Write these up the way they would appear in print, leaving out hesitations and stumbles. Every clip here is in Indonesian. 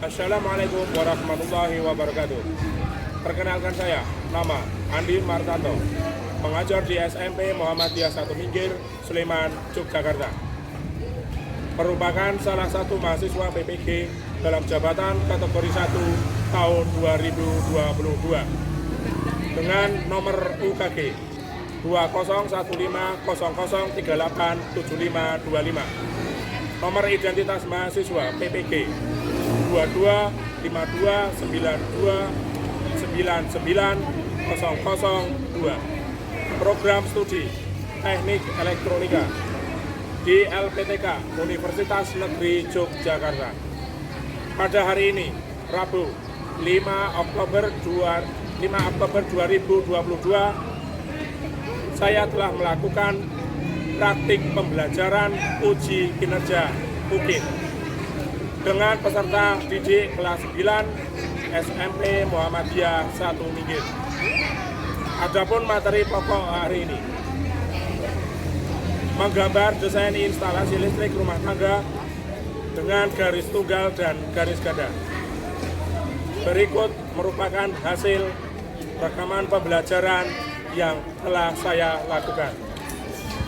Assalamualaikum warahmatullahi wabarakatuh. Perkenalkan saya, nama Andi Martanto, pengajar di SMP Muhammadiyah 1 Minggir, Sleman, Yogyakarta. Merupakan salah satu mahasiswa PPG dalam jabatan kategori 1 tahun 2022 dengan nomor UKG 201500387525, nomor identitas mahasiswa PPG 225292990002, program studi Teknik Elektronika di LPTK Universitas Negeri Yogyakarta. Pada hari ini, Rabu 5 Oktober 2022, saya telah melakukan praktik pembelajaran uji kinerja UKIN dengan peserta didik kelas 9 SMP Muhammadiyah 1 Minggir. Adapun materi pokok hari ini menggambar desain instalasi listrik rumah tangga dengan garis tunggal dan garis ganda. Berikut merupakan hasil rekaman pembelajaran yang telah saya lakukan.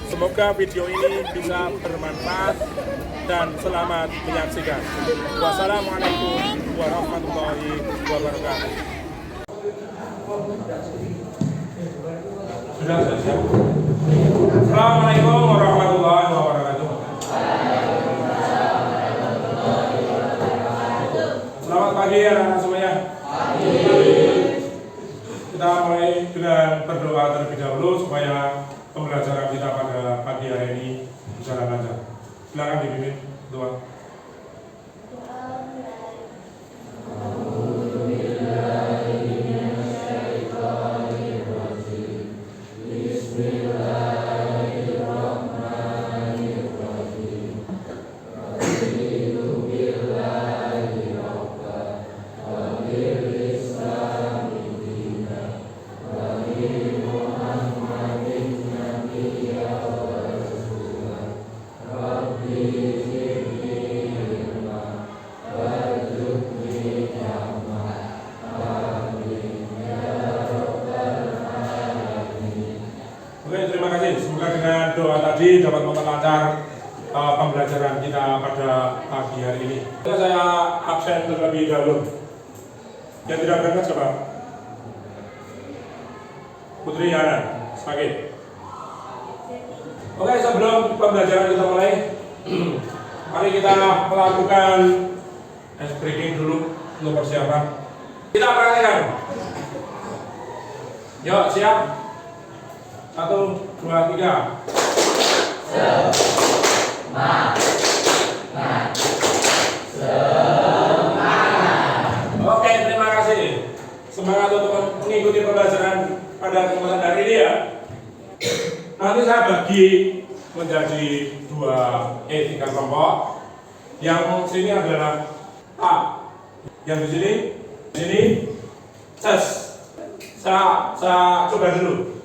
Semoga video ini bisa bermanfaat dan selamat menyaksikan. Wassalamualaikum warahmatullahi wabarakatuh. Sudah selesai. Assalamualaikum warahmatullahi wabarakatuh. Selamat pagi anak-anak semuanya. Kita mulai dengan berdoa terlebih dahulu supaya pembelajaran kita pada pagi hari ini berjalan lancar. Silakan dipimpin doa. Dapat memperlancar pembelajaran kita pada pagi hari ini. Saya absen terlebih dahulu. Yang tidak berangkat siapa? Putri Yana, sakit. Oke, sebelum pembelajaran kita mulai, mari kita melakukan ice breaking dulu untuk persiapan. Kita praktekkan. Yuk, siap? 1, 2, 3. Semangat. Oke, terima kasih. Semangat untuk mengikuti pembelajaran pada kesempatan hari ini ya. Nanti saya bagi menjadi 3 kelompok. Yang sini adalah A. Yang di sini ses. Saya coba dulu.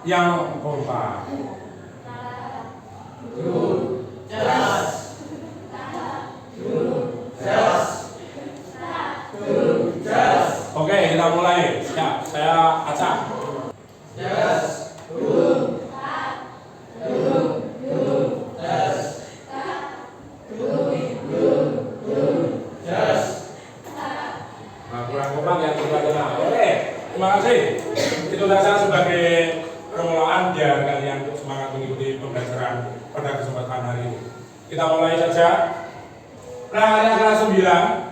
Yang kompak. Oke, kita mulai. Ya, saya acak. Nah, kurang kompak yang tengah. Oke, terima kasih. Itulah saya sebagai permulaan biar kalian semangat mengikuti pembelajaran pada kesempatan hari ini. Kita mulai saja. Nah, kelas 9,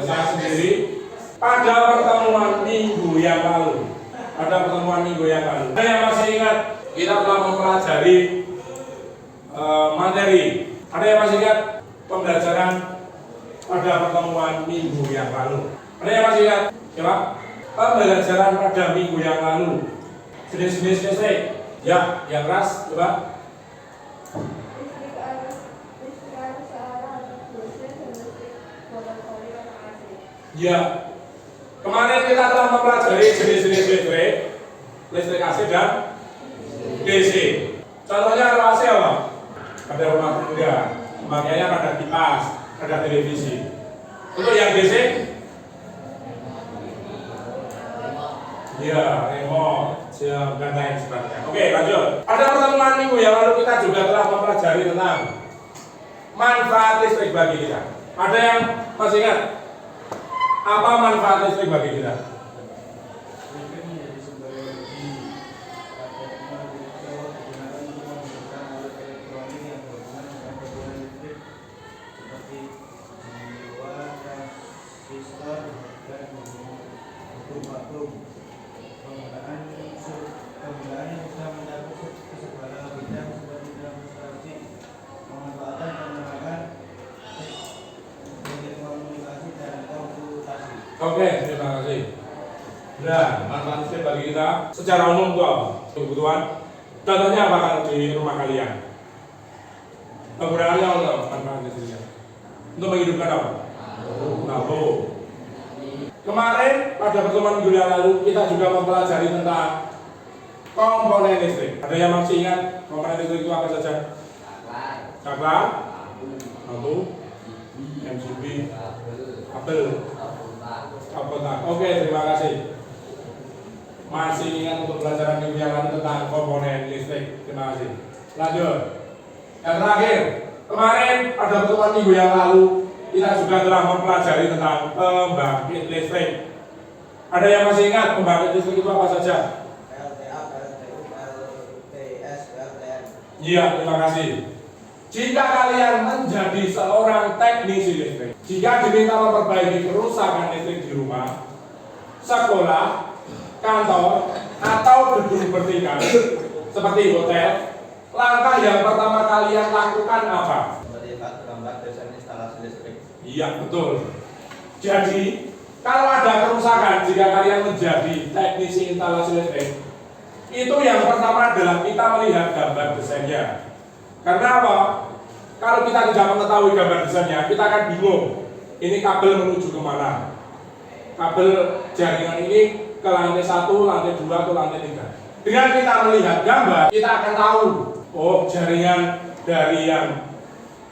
saya sendiri pada pertemuan minggu yang lalu. Saya yang masih ingat kita telah mempelajari materi. Ada yang masih ingat pembelajaran pada pertemuan minggu yang lalu? Ada yang masih ingat? Coba pembelajaran pada minggu yang lalu. Jenis-jenis listrik. Ya, yang keras, coba. Ya, kemarin kita telah mempelajari jenis-jenis listrik AC dan DC. Contohnya kalau AC apa? Ada rumah tangga, makanya ada kipas, ada televisi. Untuk yang DC, ya remote, siap dan lain sebagainya. Oke, lanjut. Pada pertemuan minggu yang lalu kita juga telah mempelajari tentang manfaat listrik bagi kita. Ada yang masih ingat apa manfaat listrik bagi kita? Oke, terima kasih. Nah, manfaat listrik bagi kita secara umum itu apa? Kebutuhan. Contohnya apa kalau di rumah kalian? Penggunaannya untuk manfaat listriknya? Untuk menghidupkan apa? Lampu. Kemarin pada pertemuan minggu yang lalu kita juga mempelajari tentang komponen listrik. Ada yang masih ingat komponen listrik itu apa saja? Saklar, lampu, MCB, kabel. Oke, terima kasih. Masih ingat untuk pelajaran minggu yang lalu tentang komponen listrik. Terima kasih. Lanjut. Yang terakhir, kemarin pada pertemuan minggu yang lalu kita juga telah mempelajari tentang pembangkit listrik. Ada yang masih ingat pembangkit listrik itu apa saja? PLTA, PLTU, PLTS, PLTN. Iya, terima kasih. Jika kalian menjadi seorang teknisi listrik, jika diminta memperbaiki kerusakan listrik di rumah, sekolah, kantor, atau gedung bertingkat seperti hotel, langkah yang pertama kalian lakukan apa? Melihat gambar desain instalasi listrik. Iya, betul. Jadi, kalau ada kerusakan jika kalian menjadi teknisi instalasi listrik, itu yang pertama adalah kita melihat gambar desainnya. Karena apa? Kalau kita tidak mengetahui gambar desainnya, kita akan bingung. Ini kabel menuju kemana? Kabel jaringan ini ke lantai 1, lantai 2, atau lantai 3. Dengan kita melihat gambar, kita akan tahu, oh jaringan dari yang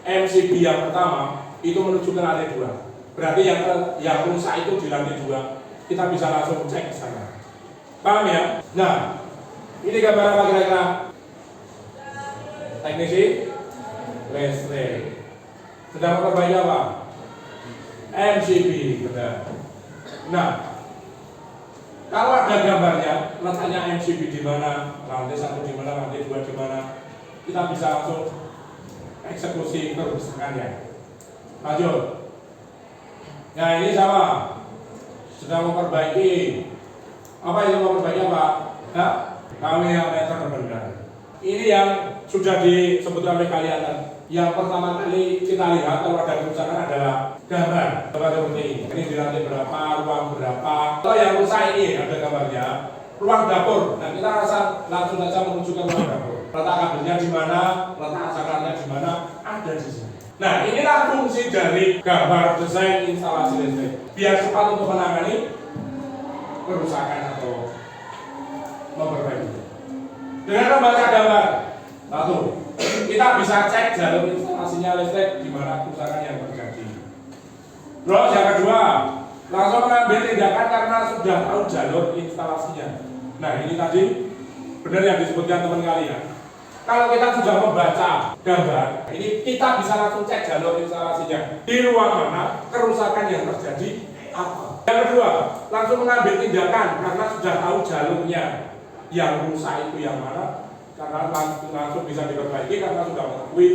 MCB yang pertama itu menuju ke lantai 2. Berarti yang rusak itu di lantai 2. Kita bisa langsung cek ke sana. Paham ya? Nah, ini gambar apa kira-kira? Teknisi listrik sedang memperbaiki apa? MCB, benar. Nah, kalau ada gambarnya, letaknya MCB di mana, lantai 1 di mana, lantai 2 di mana, kita bisa langsung eksekusi kerusakannya. Lanjut. Nah, ini sama, sedang memperbaiki. Apa itu memperbaiki apa? Nah, kami yang meter benar. Ini yang sudah disebutkan oleh kalian. Yang pertama kali kita lihat kalau ada kerusakan adalah gambar seperti ini. Ini di lantai berapa, ruang berapa. Kalau yang rusak ini ada gambarnya, ruang dapur. Nah, kita langsung saja menuju ke ruang dapur. Letak kabelnya di mana, letak saklarnya di mana, ada di sini. Nah, inilah fungsi dari gambar desain instalasi listrik. Biar cepat untuk menangani kerusakan atau memperbaiki. Dengan membaca gambar, satu, kita bisa cek jalur instalasinya listrik di mana kerusakan yang terjadi. Terus yang kedua, langsung mengambil tindakan karena sudah tahu jalur instalasinya. Nah, ini tadi benar yang disebutkan teman kalian. Kalau kita sudah membaca gambar, ini kita bisa langsung cek jalur instalasinya. Di ruang mana kerusakan yang terjadi apa. Yang kedua, langsung mengambil tindakan karena sudah tahu jalurnya. Yang rusak itu yang mana, karena langsung bisa diperbaiki karena sudah mengetahui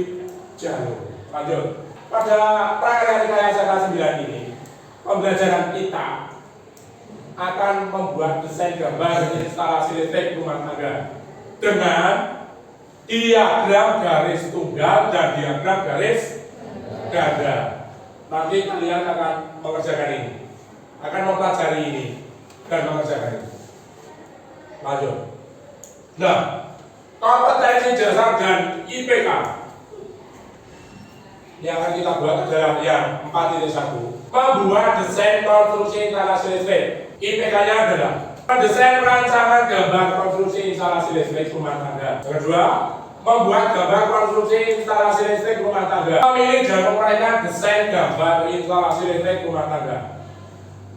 jalur. Lanjut. Pada praktek rekayasa kelas 9 ini, pembelajaran kita akan membuat desain gambar instalasi listrik rumah tangga dengan diagram garis tunggal dan diagram garis ganda. Nanti kalian akan mengerjakan ini, akan mempelajari ini dan mengerjakan ini. Lanjut. Nah, kompetensi dasar dan IPK yang akan kita buat adalah yang 4.1, membuat desain konstruksi instalasi listrik. IPK-nya adalah mendesain rancangan gambar konstruksi instalasi listrik rumah tangga. Yang kedua, membuat gambar konstruksi instalasi listrik rumah tangga. Memilih dan menguraikan desain gambar instalasi listrik rumah tangga.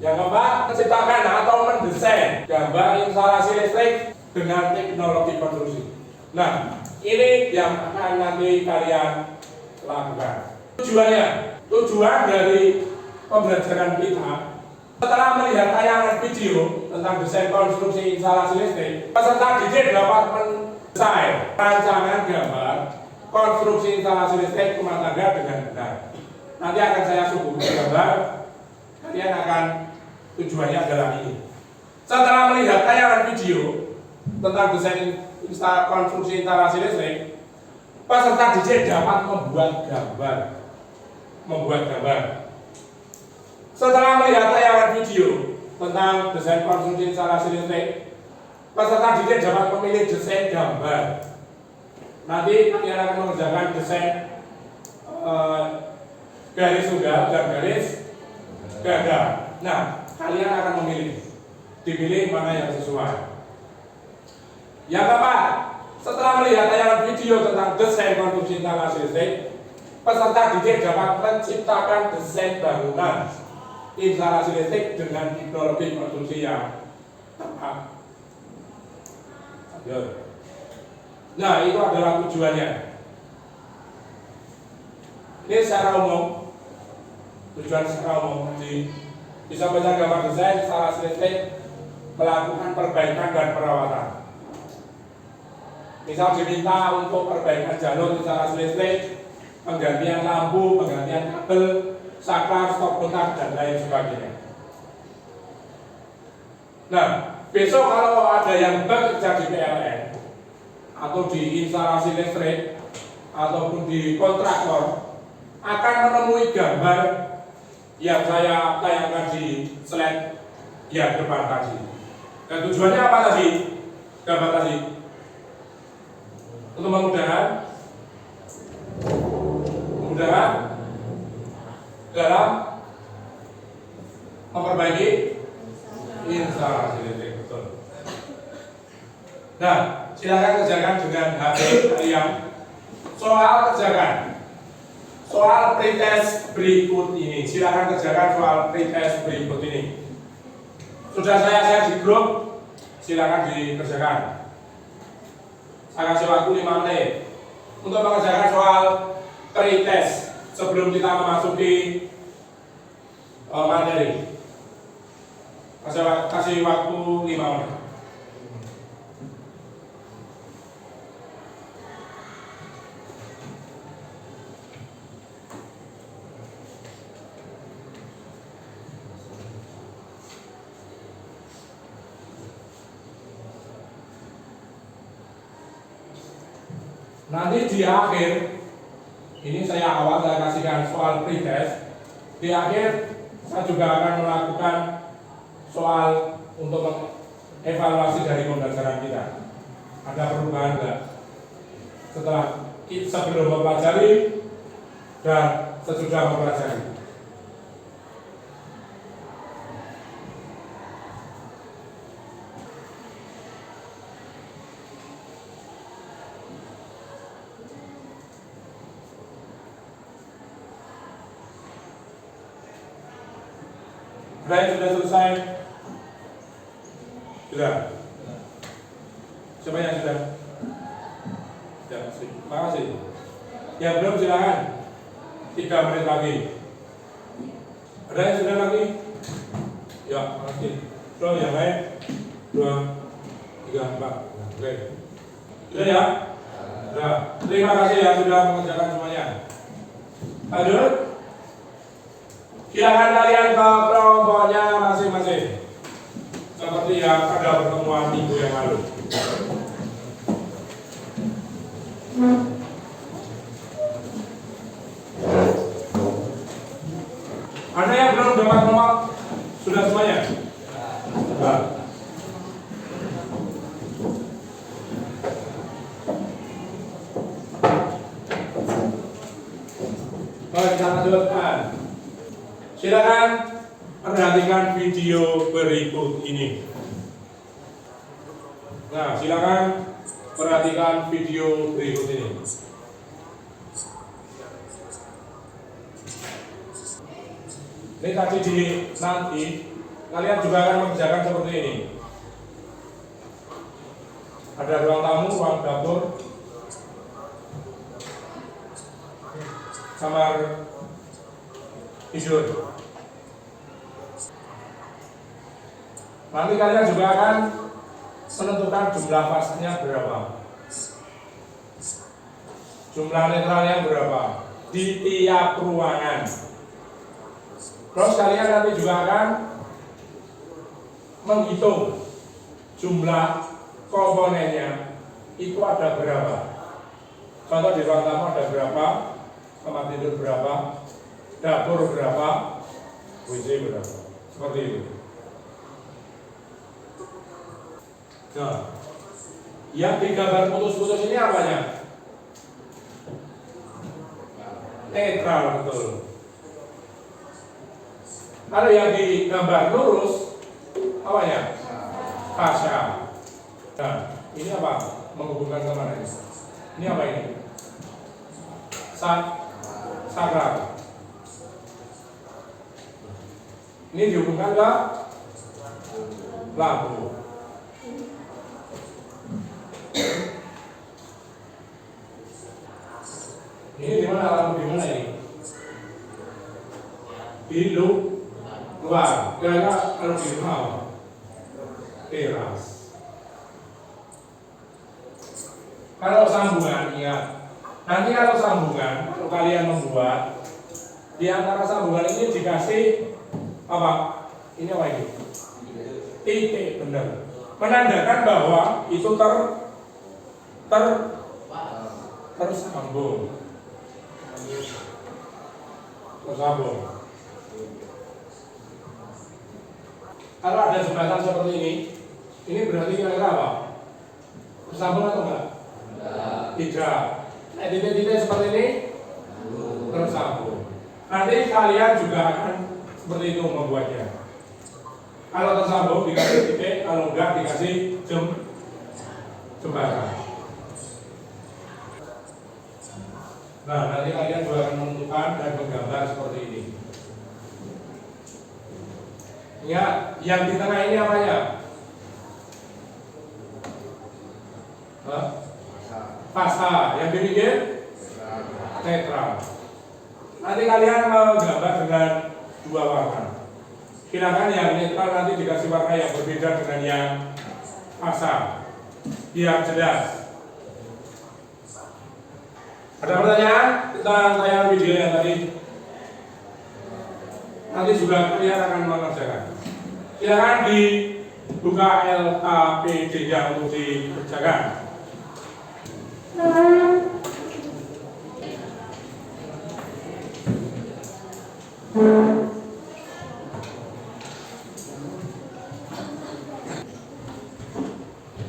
Yang keempat, menciptakan atau mendesain gambar instalasi listrik dengan teknologi konstruksi. Nah, ini yang akan nanti kalian lakukan. Tujuan dari pembelajaran kita, setelah melihat tayangan video tentang desain konstruksi instalasi listrik, peserta didik dapat mendesain rancangan gambar konstruksi instalasi listrik rumah tangga dengan benar. Nanti akan saya suguhkan gambar, kalian akan tujuannya adalah ini. Setelah melihat tayangan video tentang desain konstruksi instalasi listrik, peserta didik dapat membuat gambar. Setelah melihat tayangan video tentang desain konstruksi instalasi listrik, peserta didik dapat memilih desain gambar. Nanti kalian akan mengerjakan desain garis tunggal dan garis ganda. Nah, kalian akan dipilih mana yang sesuai. Yang keempat, setelah melihat tayangan video tentang desain konstruksi instalasi listrik, peserta didik dapat menciptakan desain bangunan instalasi listrik dengan teknologi konstruksi yang tepat. Nah, itu adalah tujuannya. Ini secara umum, tujuan secara umum bisa membaca gambar desain instalasi listrik, melakukan perbaikan dan perawatan. Misal diminta untuk perbaikan jalur instalasi listrik, penggantian lampu, penggantian kabel, saklar, stop kontak, dan lain sebagainya. Nah, besok kalau ada yang bekerja di PLN atau di instalasi listrik ataupun di kontraktor, akan menemui gambar yang saya tayangkan di slide yang depan tadi. Dan tujuannya apa tadi? Gambar tadi untuk memudahkan dalam memperbaiki instalasi listrik. Betul. Nah, silakan kerjakan dengan HP kalian. Soal pretest berikut ini. Silakan kerjakan soal pretest berikut ini. Sudah saya share di grup, silakan dikerjakan. Saya kasih waktu 5 menit untuk mengerjakan soal pretest sebelum kita memasuki materi. Kasih waktu 5 menit. Nanti di akhir, ini saya kasihkan soal pretest. Di akhir saya juga akan melakukan soal untuk mengevaluasi dari pembelajaran kita. Ada perubahan enggak? Sebelum mempelajari dan sesudah mempelajari. Sudah selesai? Sudah? Siapa yang sudah? Terima kasih. Yang belum silakan. 3 menit lagi. Ada yang sudah lagi? Ya, makasih. Terus yang lain? 2, 3, 4. Oke. Sudah ya? Sudah. Terima kasih yang sudah mengerjakan semuanya. Lanjut. Silakan kalian ke kelompoknya masing-masing. Seperti yang pada pertemuan minggu yang lalu. Ada yang belum dapat nomor? Sudah semuanya? Sudah. Baik, kita lanjutkan. Silakan perhatikan video berikut ini. Nah, silakan perhatikan video berikut ini. Ini tadi nanti kalian juga akan mengerjakan seperti ini. Ada ruang tamu, ruang dapur, kamar tidur. Nanti kalian juga akan menentukan jumlah fasenya berapa, jumlah netralnya berapa di tiap ruangan. Terus kalian nanti juga akan menghitung jumlah komponennya itu ada berapa. Contoh di ruang tamu ada berapa, kamar tidur berapa, dapur berapa, WC berapa, seperti itu. Nah, yang digambar putus-putus ini apanya? Netral, betul. Kalau yang digambar lurus, apanya? Fasya. Nah, ini apa? Menghubungkan kemana ini? Ini apa ini? Sakral. Ini dihubungkan ke lampu. Ini di mana lampu, di mana ini? Di luar. Kira-kira kalau di rumah apa? Teras. Kalau sambungan, ingat. Nanti kalau sambungan, kalau kalian membuat di antara sambungan ini dikasih apa? Ini apa ini? Titik, benar. Menandakan bahwa itu tersambung. Tersambung. Kalau ada jembatan seperti ini berarti kira-kira apa? Tersambung atau enggak? Tidak. Nah, titik-titik seperti ini tersambung. Nanti kalian juga akan seperti itu membuatnya. Kalau tersambung dikasih titik, kalau enggak dikasih jembatan. Nah, nanti kalian juga akan menentukan dan menggambar seperti ini. Ya, yang di tengah ini apanya? Fasa. Yang di pinggir? Netral. Nanti kalian menggambar dengan dua warna. Silakan yang netral nanti dikasih warna yang berbeda dengan yang fasa, biar jelas. Ada pertanyaan tentang tayangan video yang tadi? Nanti juga kalian akan mengerjakan. Silakan dibuka LKPD-nya untuk dikerjakan.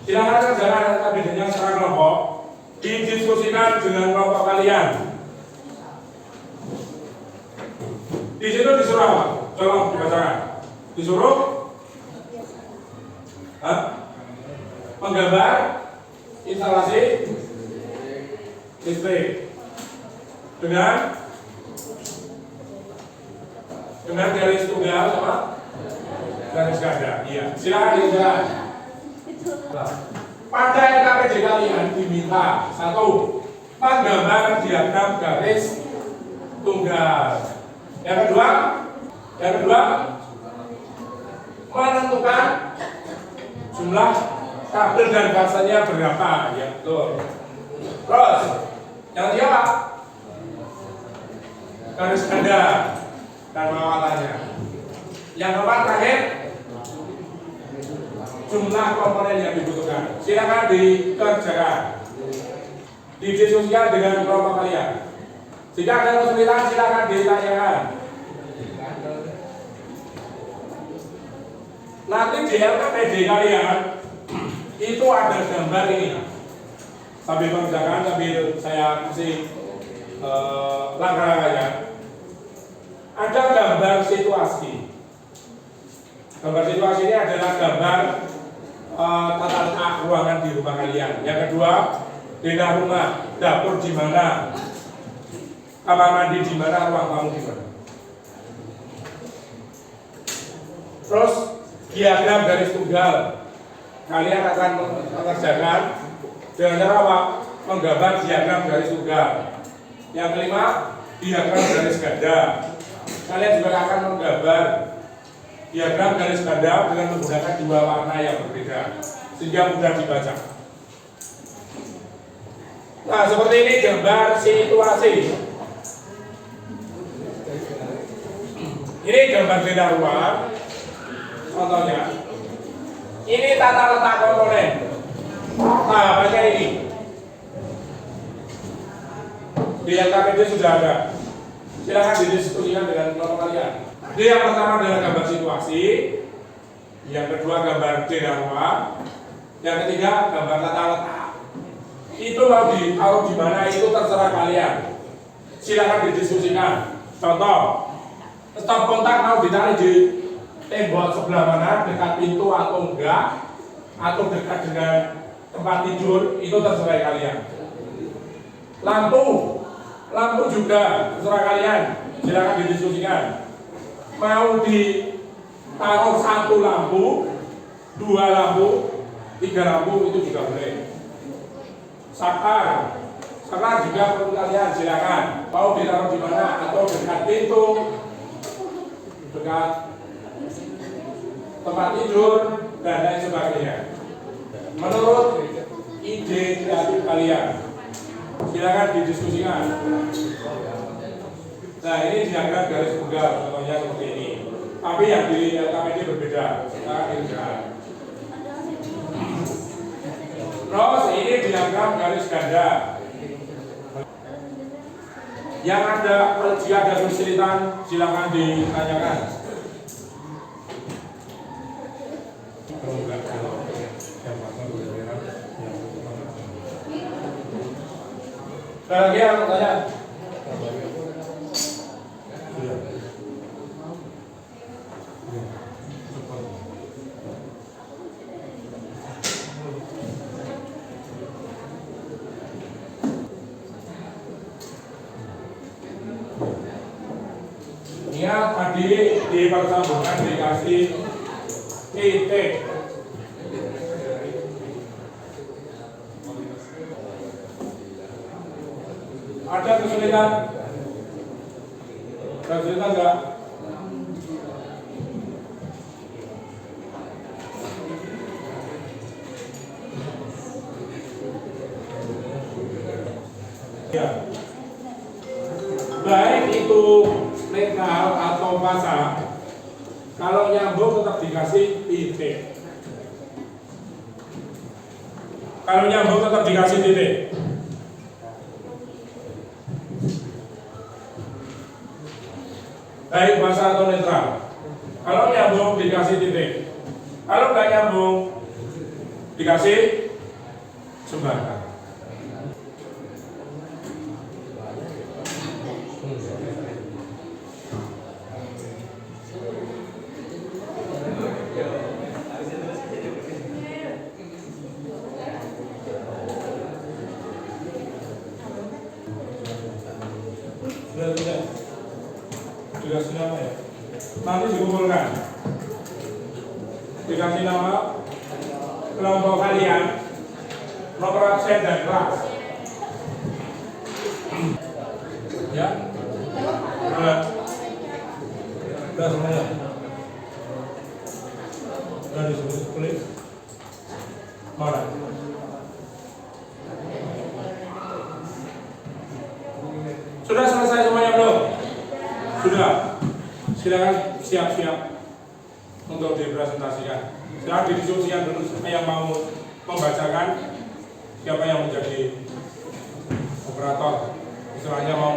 Silakan kerjakan LKPD-nya secara kelompok. Didiskusikan dengan kelompok kalian. Di situ disuruh apa? Tolong dibacakan. Disuruh menggambar instalasi listrik dengan garis tunggal sama garis ganda. Iya, silakan dikerjakan. Pada LKPD kalian diminta satu, menggambar diagram garis tunggal. Yang kedua, menentukan jumlah kabel dan fasanya berapa. Ya, betul. Terus, yang ketiga, garis ganda dan perawatan. Yang keempat terakhir, jumlah komponen yang dibutuhkan. Silakan dikerjakan. Didiskusikan dengan kelompok kalian. Jika ada kesulitan silakan ditanyakan. Nanti di LKPD kalian itu ada gambar ini. Sambil mengerjakan, sambil saya kasih langkah-langkahnya. Ada gambar situasi. Gambar situasi ini adalah gambar tata letak ruangan di rumah kalian. Yang kedua, denah rumah, dapur di mana, kamar mandi di mana, ruang tamu di mana. Terus diagram garis tunggal, kalian akan mengerjakan dengan cara apa? Menggambar diagram garis tunggal. Yang kelima, diagram garis ganda. Kalian juga akan menggambar diagram garis ganda dengan menggunakan dua warna yang berbeda sehingga mudah dibaca. Nah, seperti ini gambar situasi. Ini gambar beda ruang. Contohnya, ini tata letak komponen. Tahapannya ini. Di LKPD sudah ada. Silakan didiskusikan dengan kelompok kalian. Jadi yang pertama adalah gambar situasi, yang kedua gambar denah ruang, yang ketiga gambar tata letak. Itu mau ditaruh di mana itu terserah kalian. Silakan didiskusikan. Contoh, stop kontak mau ditarik di tembok sebelah mana, dekat pintu atau enggak, atau dekat dengan tempat tidur, itu terserah kalian. Lampu juga terserah kalian. Silakan didiskusikan. Mau ditaruh satu lampu, dua lampu, tiga lampu, itu juga boleh. Saklar juga perlu kalian, silakan. Mau ditaruh di mana, atau dekat pintu, dekat tempat tidur, dan lain sebagainya. Menurut ide kreatif kalian, silakan didiskusikan. Nah, ini diagram garis tunggal, contohnya seperti ini. Tapi yang di LKPD berbeda. Silakan dilihat. Terus ini diagram garis ganda. Yang ada, jika ada kesulitan, silakan ditanyakan. Lagi yang tanya. Ingat tadi di persambungan dikasih titik. Ada kesulitan? Kesulitan enggak? Ya. Baik itu netral atau pasang, kalau nyambung tetap dikasih titik. Kalau nyambung tetap dikasih titik. Baik basah atau netral. Kalau nyambung dikasih titik. Kalau nggak nyambung dikasih jembatan. Dikasih nama ya. Nanti dikumpulkan. Dikasih nama kelompok kalian, nomor absen dan kelas. Ya. Udah semuanya. Udah disebut tulis. Mana? Sudah selesai semuanya belum? Sudah. Silakan siap-siap untuk dipresentasikan. Silakan didiskusikan dulu siapa yang mau membacakan, siapa yang menjadi operator, istilahnya mau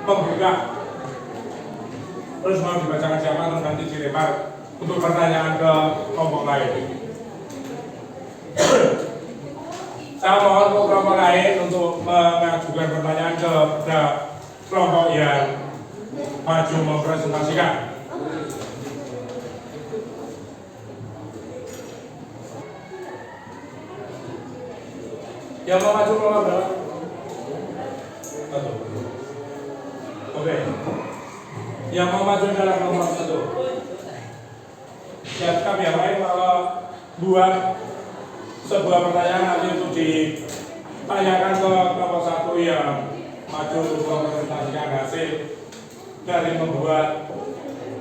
membuka, terus mau dibacakan siapa, terus nanti dilempar untuk pertanyaan ke kelompok lain. Saya mohon untuk kelompok lain untuk mengajukan pertanyaan kepada kelompok yang maju mempresentasikan. Yang mau maju nomor berapa? 1. Oke. Yang mau maju adalah nomor 1. Siapkan yang lain kalau buat sebuah pertanyaan nanti untuk ditanyakan ke nomor 1 yang maju untuk mempresentasikan hasil dari membuat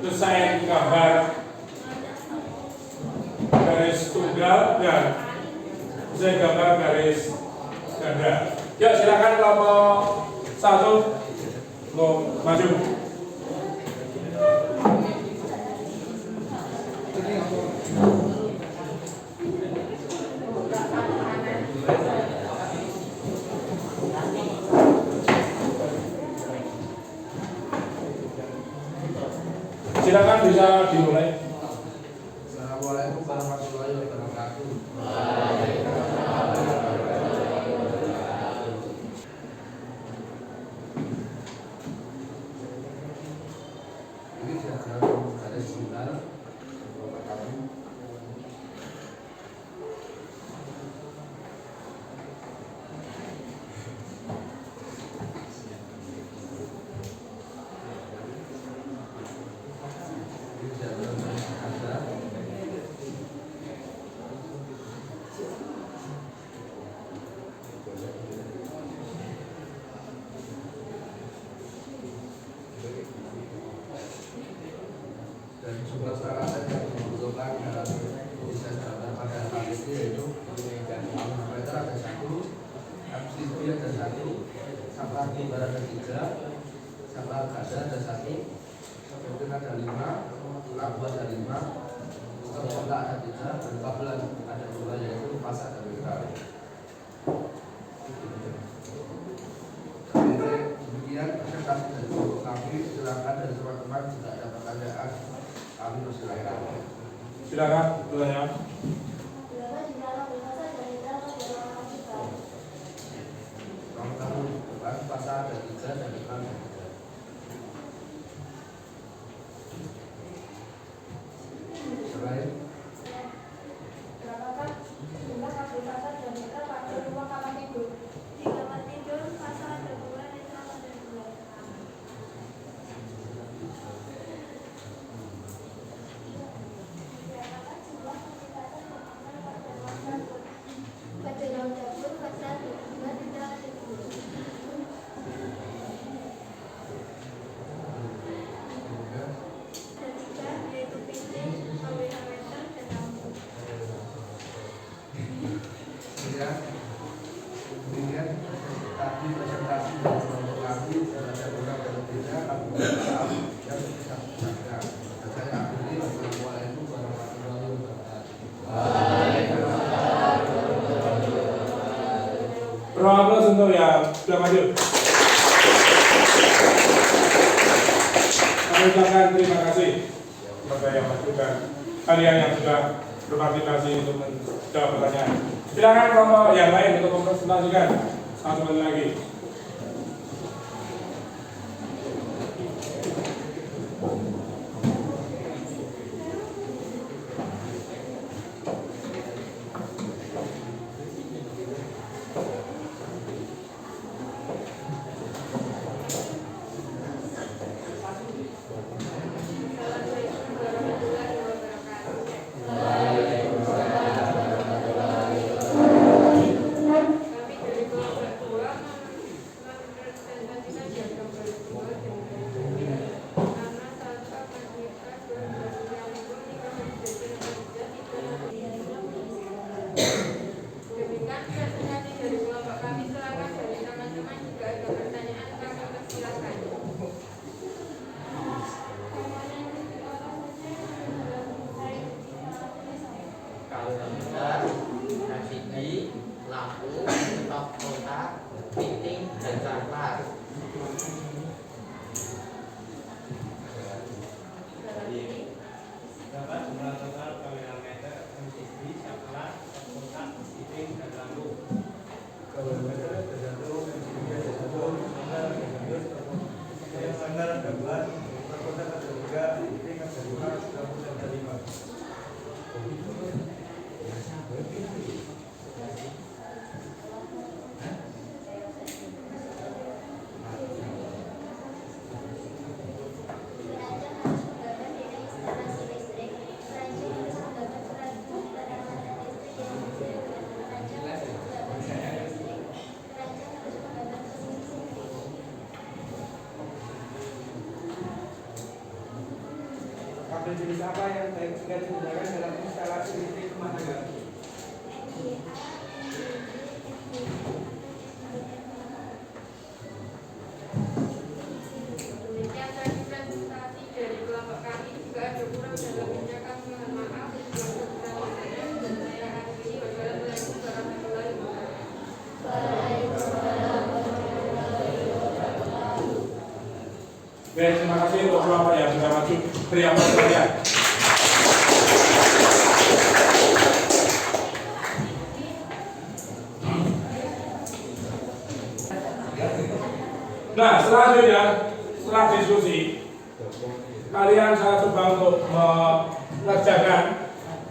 desain gambar garis tunggal dan desain gambar garis ganda. Ya silakan kelompok 1 mau maju. Silakan bisa dimulai. Assalamualaikum warahmatullahi wabarakatuh. Ini diagram garis tunggal Bapak kami. Ini diagram garis tunggal. Dan sumber sarana yang dibutuhkan dalam desain gambar pada hal ini yaitu parameter ada 1, absisi ada 1, sampah timbar ada 3, sampah gada ada 1, kemudian ada 5, lampu ada 5, kepala ada 3, dan kabel ada 2 yaitu fasa dan metal. Demikian presentasi dari kelompok kami. Silakan dari teman-teman jika ada pertanyaan. Kami persilakan. Silakan pertanyaan. Kamu depan pasar ada 3 dan depan ada 3. Selain Berapakah jumlah kabel pasar dan meter pada rumah kamar tidur? Di kamar tidur pasar ada 2, netral ada 2. Berapakah jumlah kabel pasar dan meter pada ruang dapur? Pada ruang dapur pasar ada 2, netral ada 2. Ada 3, yaitu pincin, KWH meter, dan lampu. Kemudian tadi presentasi dari kelompok kami ada kurang dan tidak kami mohon maaf yang sebesar-besarnya. Dan saya akhiri. Wassalamualaikum warahmatullahi wabarakatuh. Berapa untuk yang sudah maju? Kami ucapkan terima kasih kepada yang maju dan kalian yang sudah berpartisipasi untuk menjawab pertanyaan. Silakan kelompok yang lain untuk mempresentasikan satu kali lagi. jenis apa yang baik jika digunakan dalam instalasi listrik rumah tangga? Demikian tadi presentasi dari kelompok kami. Jika ada kurang dalam ucapan mohon maaf. Dan saya akhiri. Wassalamualaikum warahmatullahi wabarakatuh. Oke, terima kasih untuk kelompok yang sudah maju. Beri aplaus kalian. Nah, selanjutnya, setelah diskusi, kalian saya coba untuk mengerjakan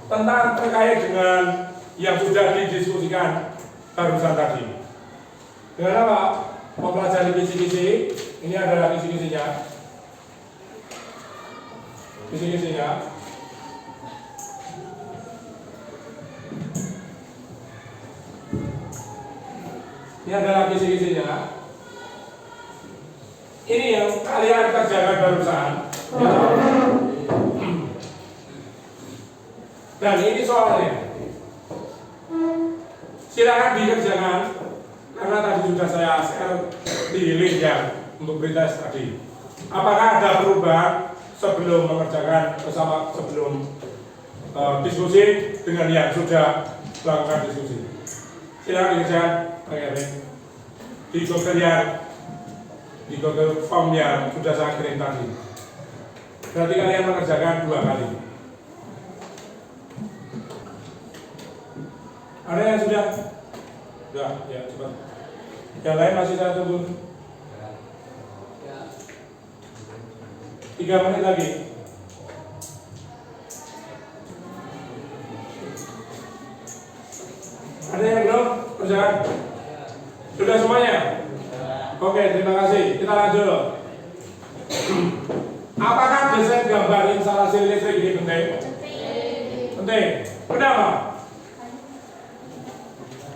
tentang terkait dengan yang sudah didiskusikan barusan tadi. Dengan apa? Mempelajari kisi-kisi. Ini adalah kisi-kisinya. Kisi-kisinya. Ini adalah kisi-kisinya. Ini yang kalian kerjakan barusan. Dan ini soalnya. Silakan dikerjakan karena tadi sudah saya share di link yang untuk pretest tadi. Apakah ada perubahan sebelum mengerjakan bersama sebelum diskusi dengan yang sudah melakukan diskusi? Silakan dikerjakan, Pak Erik. Di Google Form yang sudah saya kirim tadi. Berarti kalian mengerjakan 2 kali. Ada yang sudah? Sudah, ya cepat. Yang lain masih saya tunggu. 3 menit lagi. Ada yang belum? Kerjakan? Sudah semuanya? Oke, terima kasih. Kita lanjut. Apakah desain gambar instalasi listrik ini penting? Penting. Kenapa?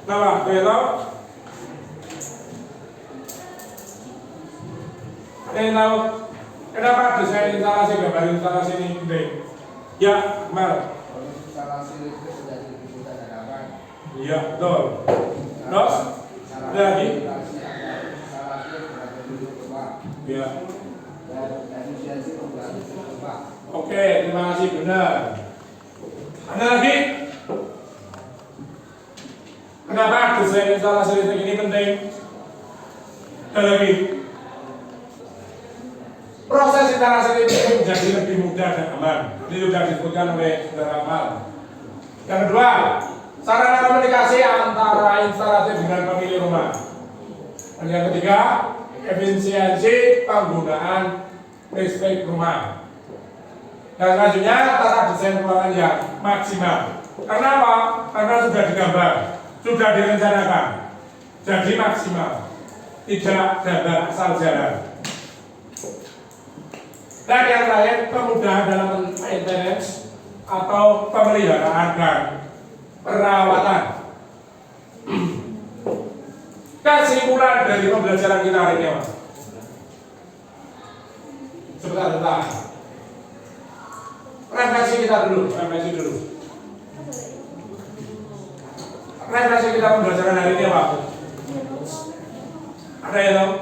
Kenapa? Kalian tahu? Ada yang tahu? Kenapa desain instalasi gambar instalasi ini penting? Ya, Mar. Instalasi listrik sudah dibutuhkan dan apa? Iya, betul. Terus? Ada lagi? Ya. Efisiensi penggunaan Pak. Oke, terima kasih, benar. Ada lagi? Kenapa desain instalasi listrik ini penting? Ada lagi? Proses instalasi listrik menjadi lebih mudah dan aman. Ini sudah disebutkan oleh saudara Amal. Yang kedua, sarana komunikasi antara instalatif dengan pemilik rumah. Dan yang ketiga, efisiensi penggunaan listrik rumah. Dan selanjutnya, tata desain ruangan yang maksimal. Karena apa? Karena sudah digambar, sudah direncanakan, jadi maksimal, tidak gambar asal jalan. Dan yang terakhir, kemudahan dalam maintenance atau pemeliharaan dan perawatan. Kesimpulan dari pembelajaran kita hari ini, Mas. Sebentar. Refleksi kita dulu. Refleksi kita pembelajaran hari ini apa? Ada yang tahu?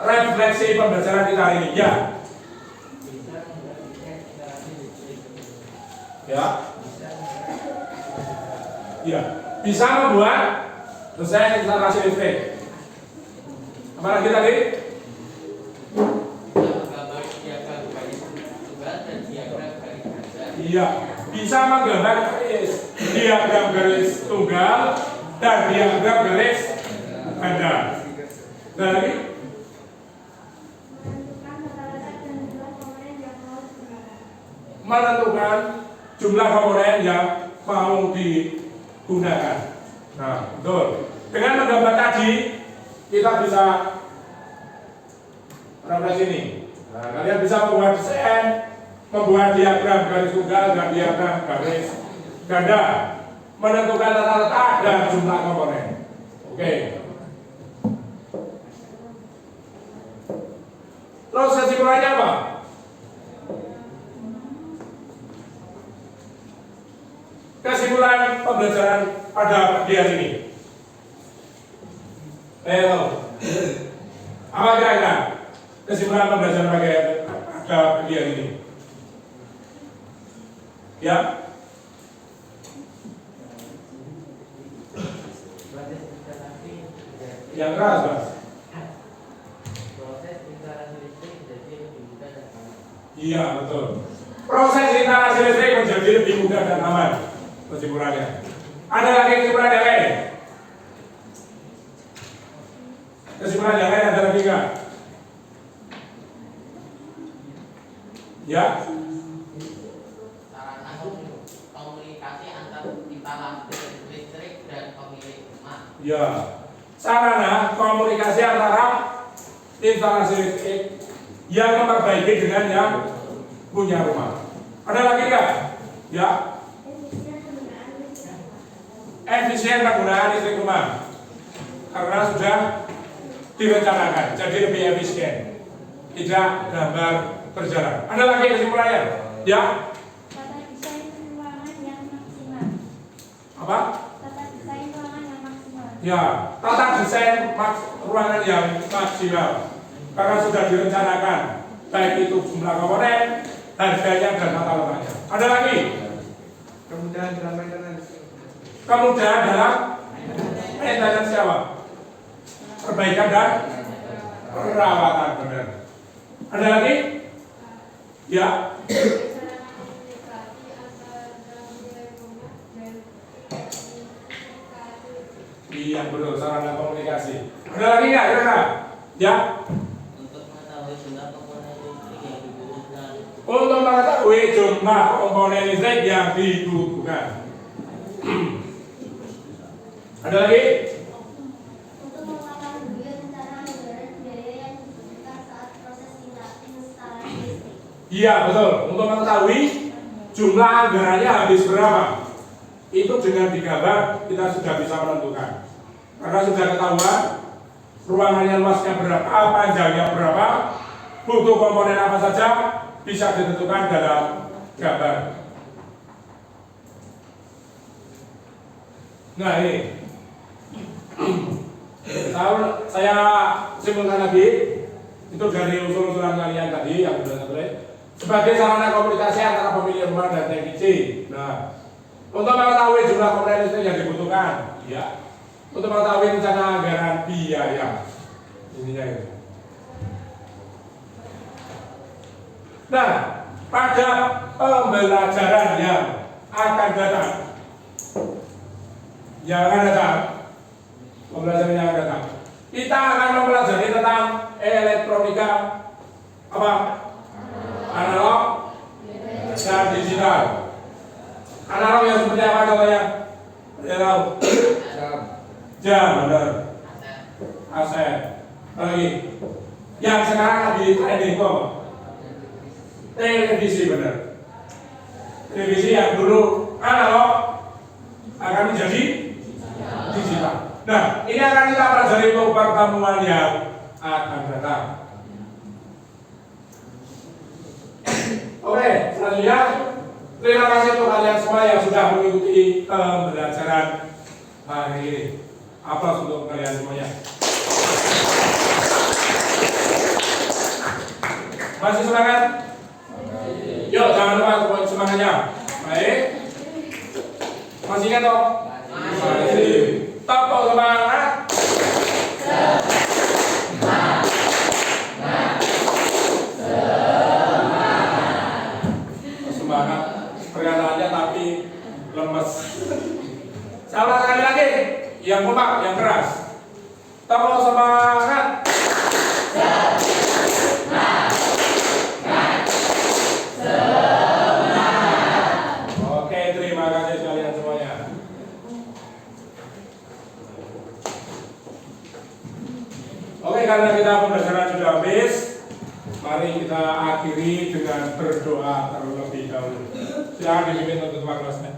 Refleksi pembelajaran kita hari ini, ya. Ya. Bisa membuat desain instalasi listrik. Apa lagi tadi? Iya, bisa menggambar diagram garis tunggal dan diagram garis ganda. Dan lagi? Menentukan jumlah komponen yang mau digunakan. Nah, betul. Dengan menggambar tadi, kita bisa refleksi ini. Nah, kalian bisa membuat desain, membuat diagram garis tunggal dan diagram garis ganda, menentukan tata letak dan jumlah komponen. Oke. Terus kesimpulannya apa? kesimpulan pembelajaran pada pagi hari ini. Ayo, apa kira-kira kesimpulan pembelajaran pada pagi hari ini? Ya, yang keras, Mas. Proses instalasi listrik jadi lebih mudah dan aman. Iya, betul. Proses instalasi listrik menjadi lebih mudah dan aman. Kesimpulannya. Ada lagi kesimpulan yang lain? Kesimpulan yang lain ada lagi nggak? Ya. Sarana komunikasi antar instalasi listrik dan pemilik rumah. Ya. Sarana komunikasi antara instalasi listrik yang memperbaiki dengan yang punya rumah. Ada lagi nggak? Ya. Efisien penggunaan listrik rumah karena sudah direncanakan, jadi lebih efisien, tidak gambar berjalan. Ada lagi kesimpulannya? Ya. Tata desain ruangan yang maksimal. Apa? Tata desain ruangan yang maksimal. Ya, tata desain ruangan yang maksimal karena sudah direncanakan, baik itu jumlah komponen, harganya dan tata letaknya. Ada lagi? Kemudahan dalam maintenance. Kemudahan dalam maintenance siapa? Perbaikan dan perawatan, benar. Ada lagi? Ya. Sarana komunikasi antara pemilik rumah dan komunikasi. Iya, betul, sarana komunikasi. Ada lagi nggak? Kira-kira? Ya. Untuk mengetahui jumlah komponen listrik yang dibutuhkan. Untuk mengetahui jumlah komponen listrik yang dibutuhkan. Ada lagi? Untuk mengetahui rencana anggaran biaya yang dibutuhkan saat proses instalasi listrik. Iya, betul. Untuk mengetahui jumlah anggarannya habis berapa, itu dengan digambar kita sudah bisa menentukan. Karena sudah ketahuan ruangannya luasnya berapa, panjangnya berapa, butuh komponen apa saja, bisa ditentukan dalam gambar. Nah ini, saya simpulkan lagi, itu dari usul-usulan kalian tadi yang sudah tertulis sebagai sarana komunikasi antara pemilik rumah dan teknisi. Nah, untuk mengetahui jumlah komponen listrik yang dibutuhkan, ya, untuk mengetahui rencana anggaran biaya, ininya itu. Nah, pada pembelajaran yang akan datang, pembelajaran yang akan datang, kita akan mempelajari tentang elektronika apa? Analog dan digital. Analog yang seperti apa contohnya? Ada tahu? Jam, benar. Aset. Lagi. Yang sekarang lagi trending kok. Televisi, benar. Televisi yang dulu analog akan menjadi digital. Nah, ini akan kita pelajari untuk pertemuan yang akan datang. Oke, selanjutnya terima kasih untuk kalian semua yang sudah mengikuti pembelajaran hari ini. Aplaus untuk kalian semuanya. Masih semangat? Yuk, jangan lupa semangatnya. Baik. Masih ingat toh? Masih. Tepuk semangat. Semangat perkataannya tapi lemes. Salah sekali lagi, yang kompak, yang keras. Tepuk semangat. Oke, terima kasih kalian semuanya. Oke, karena kita pembelajaran sudah habis, mari kita akhiri dengan berdoa terlebih dahulu. Silakan dipimpin untuk ketua kelasnya.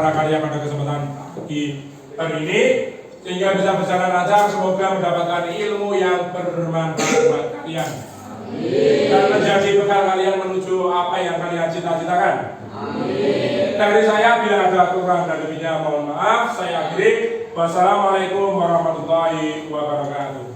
prakarya pada kesempatan pagi hari ini, sehingga bisa berjalan lancar. Semoga mendapatkan ilmu yang bermanfaat buat kalian dan menjadi bekal kalian menuju apa yang kalian cita-citakan. Dari saya, bila ada kurang dan lebihnya mohon maaf. Saya akhiri. Wassalamualaikum warahmatullahi wabarakatuh.